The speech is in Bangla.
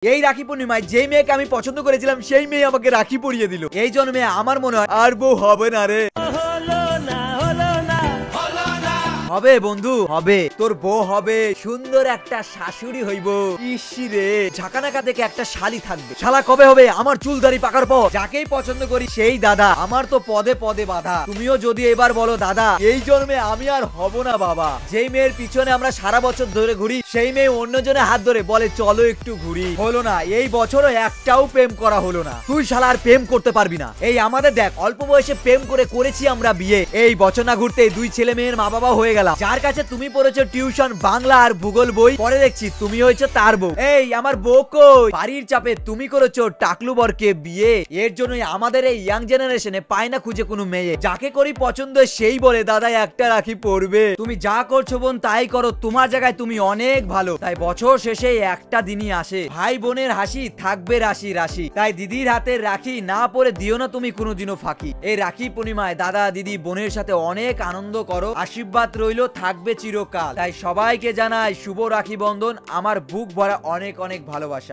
এই রাখি পূর্ণিমায় যেই মেয়েকে আমি পছন্দ করেছিলাম সেই মেয়ে আমাকে রাখি পরিয়ে দিল। এই জন্মে আমার মনে হয় আর বউ হবে না রে। হবে বন্ধু হবে, তোর বউ হবে, সুন্দর একটা শাশুড়ি হইব। ইসি রে, ঝাঁকানাকা থেকে একটা শালি থাকবে। শালা কবে হবে আমার চুল দাড়ি পাকার পর? যাকেই পছন্দ করি সেই দাদা, আমার তো পদে পদে বাধা। তুমিও যদি এবার বলো দাদা, এই জন্মে আমি আর হব না বাবা। যেই মেয়ের পিছনে আমরা সারা বছর ধরে ঘুরি সেই মেয়ে অন্যজনের হাত ধরে বলে চলো একটু ঘুরি। হলো না, এই বছরও একটাও প্রেম করা হলো না। তুই শালা আর প্রেম করতে পারবি না। এই আমাদের দেখ, অল্প বয়সে প্রেম করেছি আমরা বিয়ে। এই বছর না ঘুরতে দুই ছেলে মেয়ের মা বাবা হয়ে গেলাম। যার কাছে তুমি পড়েছো টিউশন বাংলা আর ভূগোল বই, পরে দেখছি তুমি হয়েছো তার বউ। এই আমার বউ কই? বাড়ির চাপে তুমি করেছো টাকলু বরকে বিয়ে। এর জন্যই আমাদের এই ইয়াং জেনারেশনে পায় না খুঁজে কোনো মেয়ে। যাকে করি পছন্দ সেই বলে দাদা একটা রাখি পড়বে। তুমি যা করছো বোন তাই করো, তোমার জায়গায় তুমি অনেক ভালো। তাই বছর শেষে একটা দিনই আসে, ভাই বোনের হাসি থাকবে রাশি রাশি। তাই দিদির হাতের রাখি না পরে দিও না তুমি কোনোদিনও ফাঁকি। এই রাখি পূর্ণিমায় দাদা দিদি বোনের সাথে অনেক আনন্দ করো, আশীর্বাদ রইলো থাকবে চিরকাল। তাই সবাইকে জানাই শুভ রাখি বন্ধন, আমার বুক ভরা অনেক অনেক ভালোবাসা।